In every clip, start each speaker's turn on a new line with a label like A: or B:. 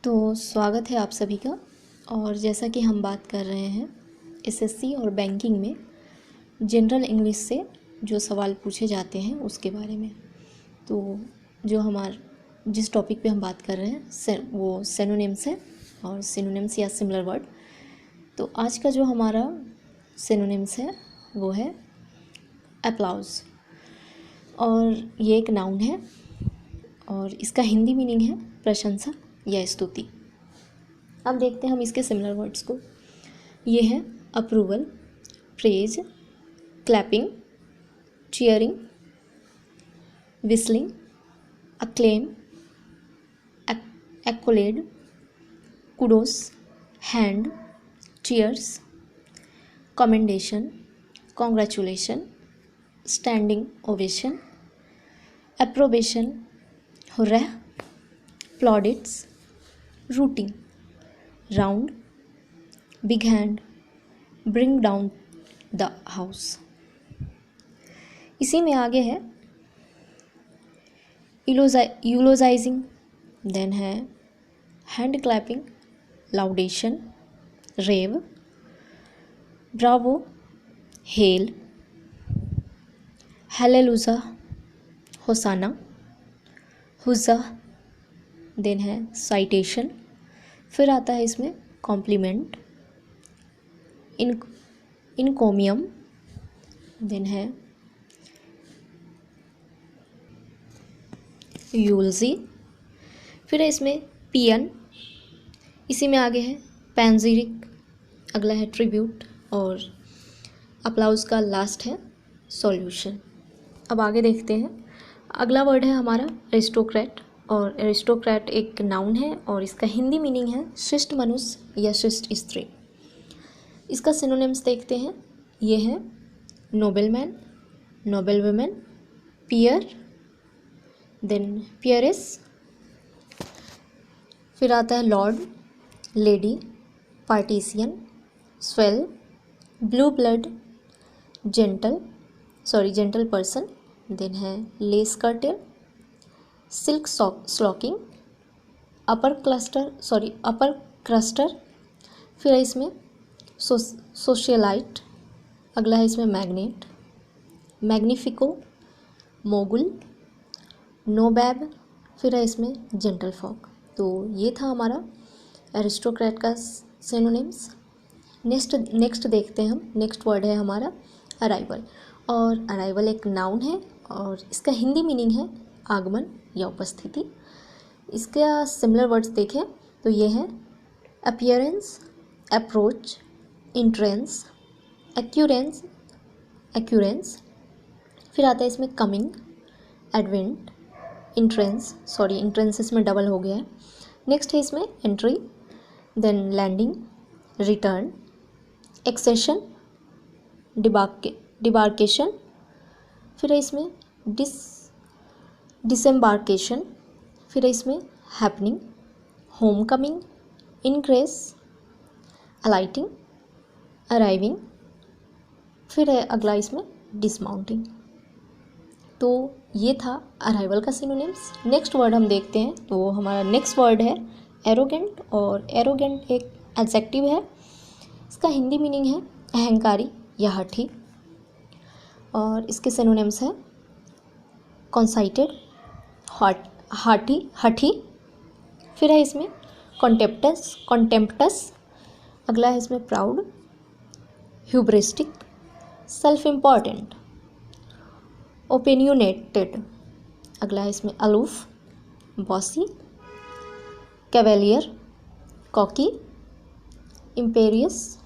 A: तो स्वागत है आप सभी का। और जैसा कि हम बात कर रहे हैं एसएससी और बैंकिंग में जनरल इंग्लिश से जो सवाल पूछे जाते हैं उसके बारे में। तो जो जिस टॉपिक पे हम बात कर रहे हैं वो सिनोनिम्स है और सिनोनिम्स या सिमिलर वर्ड। तो आज का जो हमारा सिनोनिम्स है वो है अप्लाउज, और ये एक नाउन है और इसका हिंदी मीनिंग है प्रशंसा या स्तुति। अब देखते हैं हम इसके सिमिलर वर्ड्स को। ये है approval, praise, clapping, cheering, whistling, acclaim, accolade, kudos, hand, cheers, commendation, congratulation, standing ovation, approbation, hurrah, plaudits, rooting, round, big hand, bring down the house. इसी में आगे है यूलोजाइजिंग, देन है hand clapping, laudation, rave, bravo, hail, hallelujah, hosanna, huzzah, then है citation, फिर आता है इसमें कॉम्प्लीमेंट, इनकोमियम, देन है यूल्जी, फिर है इसमें पियन, इसी में आगे है पैंजीरिक, अगला है ट्रिब्यूट, और अप्लाउज का लास्ट है सॉल्यूशन। अब आगे देखते हैं। अगला वर्ड है हमारा एरिस्टोक्रेट, और एरिस्टोक्रेट एक नाउन है और इसका हिंदी मीनिंग है शिष्ट मनुष्य या शिष्ट स्त्री। इसका सिनोनिम्स देखते हैं। ये है nobleman, noble women, peer, then peeress, फिर आता है lord, lady, patrician, swell, blue blood, gentle person, then है lace curtain, silk stocking, upper cruster, फिर है इसमें सोशियलाइट, अगला है इसमें मैग्नेट, मैग्निफिको, मोगुल, नोबैब, फिर है इसमें जेंटल फॉक। तो ये था हमारा एरिस्टोक्रेट का सिनोनिम्स। नेक्स्ट देखते हैं हम। नेक्स्ट वर्ड है हमारा अराइवल, और अराइवल एक नाउन है और इसका हिंदी मीनिंग है आगमन या उपस्थिति। इसका सिमिलर वर्ड्स देखें तो ये है अपीयरेंस, अप्रोच, इंट्रेंस, एक्यूरेंस, फिर आता है इसमें कमिंग, एडवेंट, इंट्रेंस इसमें डबल हो गया है। नेक्स्ट है इसमें entry, then landing, return, accession, debarkation, फिर है इसमें डिसएम्बार्केशन, फिर है इसमें happening, home coming, ingress, alighting, arriving, फिर है अगला इसमें डिसमाउंटिंग। तो ये था अराइवल का सिनोनिम्स। नेक्स्ट वर्ड हम देखते हैं। तो हमारा नेक्स्ट वर्ड है एरोगेंट, और एरोगेंट एक एडजेक्टिव है। इसका हिंदी मीनिंग है अहंकारी या हठी, और इसके सिनोनिम्स है कॉन्साइटेड, हठी, फिर है इसमें कॉन्टेम्प्टस, अगला है इसमें proud, hubristic, self important, opinionated, अगला है इसमें aloof, bossy, cavalier, cocky, imperious,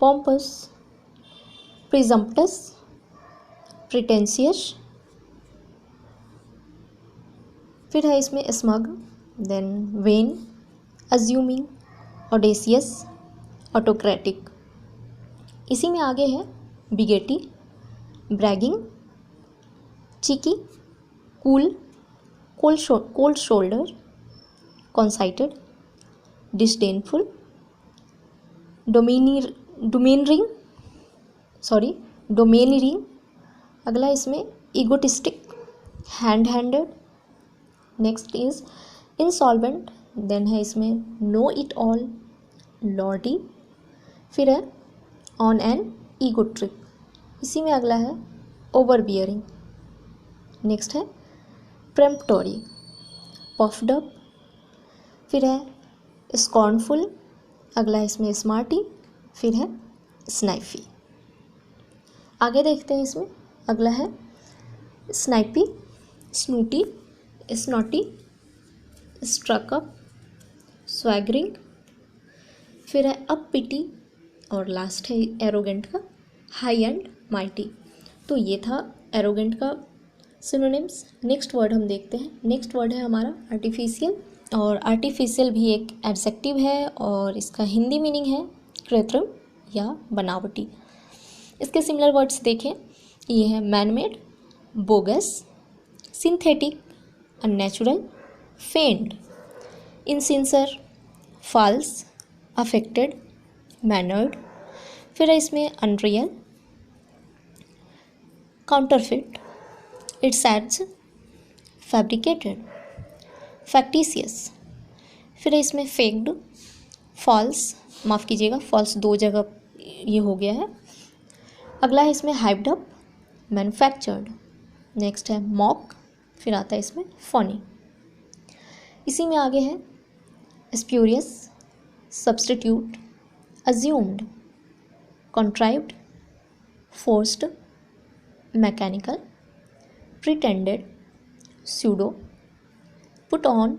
A: pompous, presumptuous, pretentious, फिर है इसमें smug, then vain, assuming, audacious, autocratic. इसी में आगे है biggity, bragging, cheeky, cool, cold shoulder, conceited, disdainful, domineering, अगला इसमें egotistic, handed, next is insolvent, then है इसमें नो इट ऑल, लॉर्डी, फिर है ऑन एन ईगो ट्रिप, इसी में अगला है ओवर बियरिंग, नेक्स्ट है प्रेम्पटोरी, पफ्ड अप, फिर है स्कॉर्नफुल, अगला है इसमें स्मार्टी, फिर है स्नाइफी। आगे देखते हैं इसमें अगला है स्नाइपी, स्नूटी, स्नॉटी, स्ट्रक अप, स्वैगरिंग, फिर है अप पिटी, और लास्ट है एरोगेंट का हाई एंड माइटी। तो ये था एरोगेंट का सिनोनिम्स। नेक्स्ट वर्ड हम देखते हैं। नेक्स्ट वर्ड है हमारा आर्टिफिशियल, और आर्टिफिशियल भी एक एडजेक्टिव है और इसका हिंदी मीनिंग है कृत्रिम या बनावटी। इसके सिमिलर वर्ड्स देखें, ये है manmade, bogus, synthetic, unnatural, feigned, insincere, false, affected, mannered, फिर है इसमें unreal, counterfeit, ersatz, fabricated, factitious, फिर है इसमें फेक्ड, फॉल्स, माफ़ कीजिएगा फॉल्स दो जगह ये हो गया है। अगला है इसमें हाइप्ड अप, मैन्युफैक्चर्ड, नेक्स्ट है मॉक, फिर आता है इसमें फनी। इसी में आगे है spurious, substitute, assumed, contrived, forced, mechanical, pretended, pseudo, put on,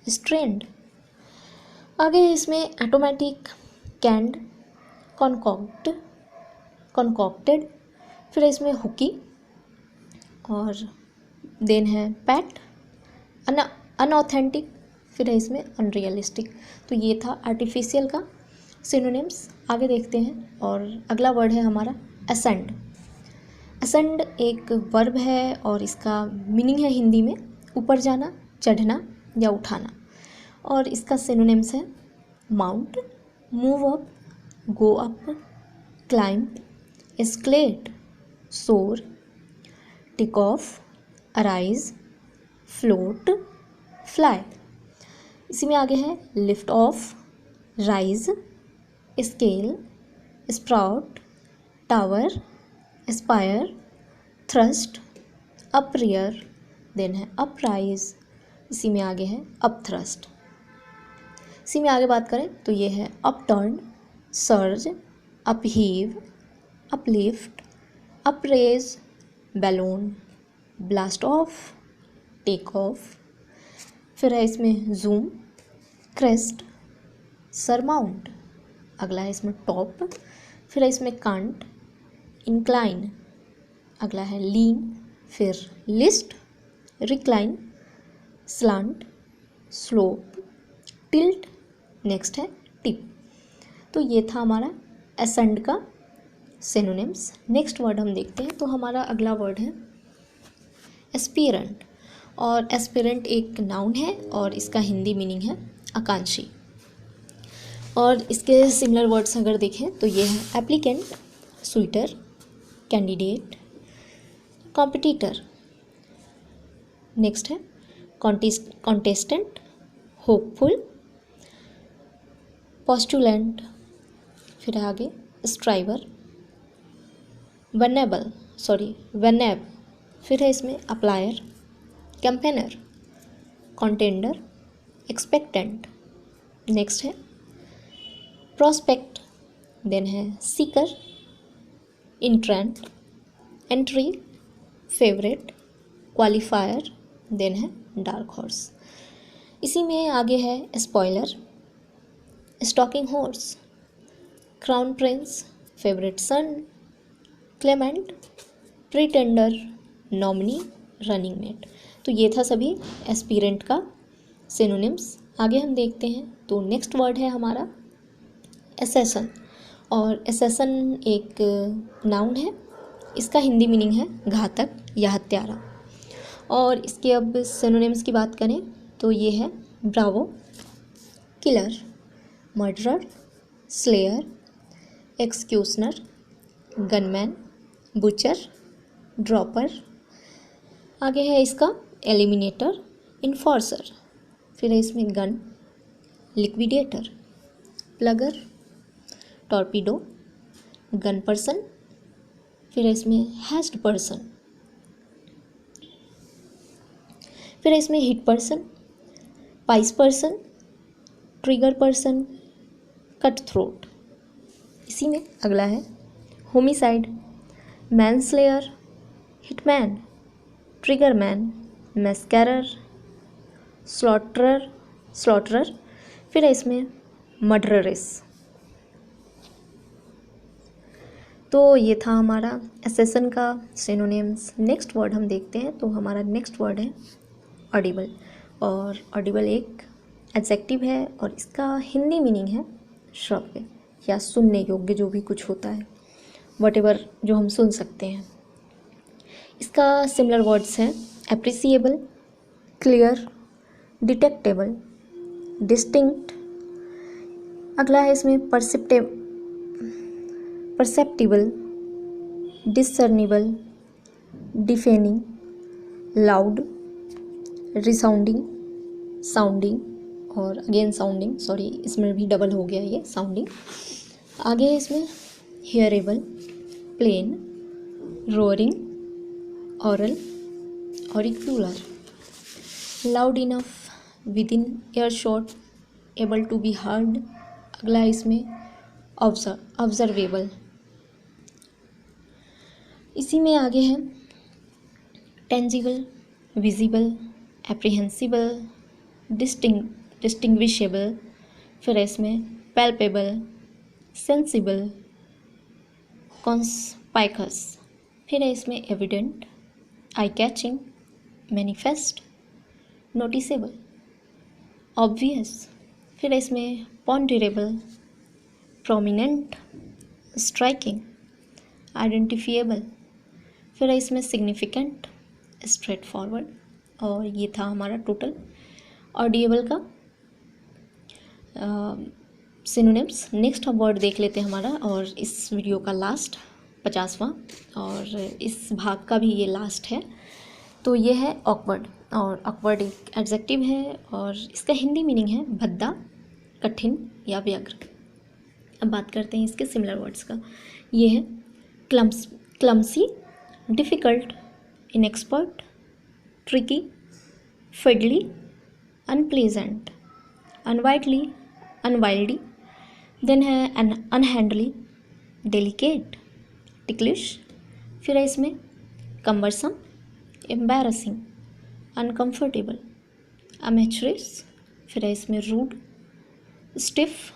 A: strained. आगे है इसमें ऑटोमेटिक, कैंड, कॉन्कॉक्टेड, फिर है इसमें हुकी, और देन है पैट, अनऑथेंटिक, फिर है इसमें अनरियलिस्टिक। तो ये था आर्टिफिशियल का सिनोनिम्स। आगे देखते हैं, और अगला वर्ड है हमारा असेंड। असेंड एक वर्ब है और इसका मीनिंग है हिंदी में ऊपर जाना, चढ़ना या उठाना, और इसका सिनोनिम्स है mount, move up, go up, climb, escalate, soar, take off, arise, float, fly. इसी में आगे है lift off, rise, scale, sprout, tower, aspire, thrust, uprear, then है अपराइज, इसी में आगे है अपथ्रस्ट। इसी में आगे बात करें तो ये है upturn, surge, upheave, uplift, upraise, balloon, blast off, take off, फिर है इसमें जूम, क्रेस्ट, सरमाउंट, अगला है इसमें टॉप, फिर है इसमें कांट, इंक्लाइन, अगला है लीन, फिर list, recline, slant, slope, tilt, next है टिप। तो ये था हमारा एसेंड का सिनोनिम्स। नेक्स्ट वर्ड हम देखते हैं, तो हमारा अगला वर्ड है एस्पिरेंट, और एस्पिरेंट एक नाउन है और इसका हिंदी मीनिंग है आकांक्षी। और इसके सिमिलर वर्ड्स अगर देखें तो ये है applicant, suitor, candidate, competitor, next है कॉन्टेस्टेंट, होपफुल, पोस्टुलेंट, फिर आगे स्ट्राइवर, वेनेब, फिर है इसमें applier, campaigner, contender, expectant, next है प्रोस्पेक्ट, देन है seeker, entrant, entry, favourite, qualifier, then है डार्क हॉर्स। इसी में आगे है spoiler, stalking horse, crown prince, favourite son, claimant, pretender, nominee, running mate. तो ये था सभी एस्पिरेंट का सिनोनिम्स। आगे हम देखते हैं, तो नेक्स्ट वर्ड है हमारा एसेसन, और एसेसन एक नाउन है, इसका हिंदी मीनिंग है घातक या हत्यारा। और इसके अब सिनोनिम्स की बात करें तो ये है Bravo, killer, murderer, slayer, एक्सक्यूशनर, gunman, butcher, dropper. आगे है इसका एलिमिनेटर, इन्फोर्सर, फिर है इसमें gun, liquidator, plugger, torpedo, gun person, फिर इसमें हैज्ड पर्सन, फिर इसमें hit person, price person, trigger person, cut throat. इसी में अगला है होमिसाइड, मैनस्लेयर, हिटमैन, ट्रिगर मैन, मैस्कैरर, स्लॉटरर, फिर इसमें मर्डररेस। तो ये था हमारा एसेसन का सिनोनिम्स। नेक्स्ट वर्ड हम देखते हैं। तो हमारा नेक्स्ट वर्ड है ऑडिबल, और ऑडिबल एक एडजेक्टिव है और इसका हिंदी मीनिंग है श्रव्य या सुनने योग्य, जो भी कुछ होता है, वॉटेवर जो हम सुन सकते हैं। इसका सिमिलर वर्ड्स हैं एप्रिसिएबल, क्लियर, डिटेक्टेबल, डिस्टिंक्ट। अगला है इसमें perceptible, discernible, डिफेनिंग, loud, resounding, sounding और अगेन साउंडिंग, सॉरी इसमें भी डबल हो गया ये साउंडिंग। आगे है इसमें hearable, plain, roaring, aural, auricular, loud enough, within earshot, able to be heard. अगला है इसमें ऑब्जर्वेबल। इसी में आगे है टेंजिबल, विजिबल, एप्रीहेंसिबल, डिस्टिंग्विशेबल, फिर इसमें पैल्पेबल, सेंसिबल, कॉन्स्पाइकस, फिर है इसमें evident, eye catching, manifest, noticeable, obvious, फिर इसमें पॉन्डरेबल, प्रोमिनेंट, स्ट्राइकिंग, आइडेंटिफिएबल, फिर है इसमें सिग्निफिकेंट, स्ट्रेट फॉरवर्ड। और ये था हमारा टोटल ऑडिएबल का सिनोनिम्स। नेक्स्ट हम वर्ड देख लेते हैं हमारा, और इस वीडियो का लास्ट 50वां और इस भाग का भी ये लास्ट है। तो ये है ऑकवर्ड, और ऑकवर्ड एक एडजेक्टिव है और इसका हिंदी मीनिंग है भद्दा, कठिन या व्यग्र। अब बात करते हैं इसके सिमिलर वर्ड्स का। ये है clumsy, difficult, inexpert, tricky, fiddly, unpleasant, अनवाइडली, अनवाइल्डी। देन है अनहैंडली, डेलिकेट, टिकलिश, फिर है इसमें कम्बरसम, एम्बैरसिंग, अनकम्फर्टेबल, अमेचरिस, फिर है इसमें रूड, स्टिफ,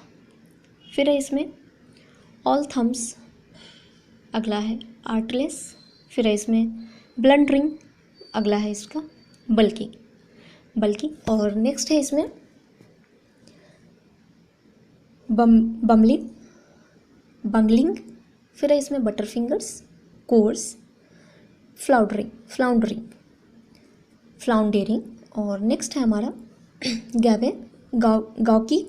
A: फिर है इसमें ऑल थम्स। अगला है आर्टलेस, फिर है इसमें ब्लंडरिंग, अगला है इसका बल्कि। और नेक्स्ट है इसमें बंगलिंग, फिर है इसमें बटर फिंगर्स, कोर्स, फ्लाउंडरिंग। और नेक्स्ट है हमारा गावकी,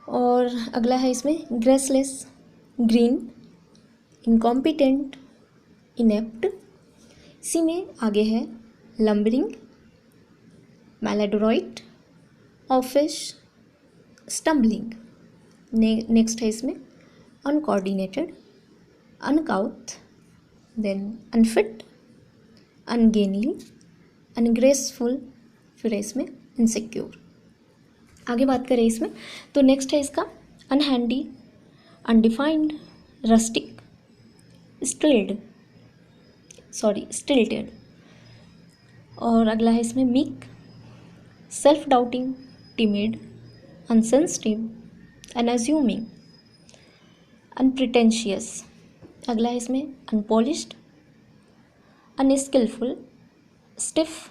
A: और अगला है इसमें ग्रेसलेस, ग्रीन, इनकॉम्पिटेंट, इनेप्ट। इसी में आगे है लम्बरिंग, मैलाडोराइट, ऑफिश, स्टम्बलिंग। नेक्स्ट है इसमें अनकोऑर्डिनेटेड, अनकाउथ, देन अनफिट, अनगेनली, अनग्रेसफुल, फिर है इसमें इनसिक्योर। आगे बात करें इसमें, तो नेक्स्ट है इसका अनहैंडी, अनडिफाइंड, रस्टिक, स्टिल्टेड। और अगला है इसमें meek, self doubting, timid, unsensitive, unassuming, unpretentious. अगला है इसमें unpolished, unskilful, stiff,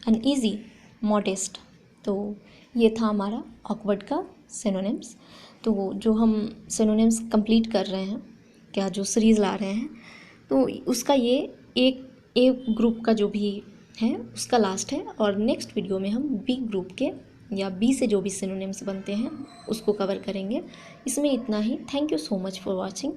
A: uneasy, modest. तो ये था हमारा ऑकवर्ड का सिनोनिम्स। तो जो हम सिनोनिम्स कंप्लीट कर रहे हैं, क्या जो सीरीज़ ला रहे हैं, तो उसका ये एक ग्रुप का जो भी है उसका लास्ट है, और नेक्स्ट वीडियो में हम बी ग्रुप के या बी से जो भी सिनोनिम्स बनते हैं उसको कवर करेंगे। इसमें इतना ही। Thank you so much for watching.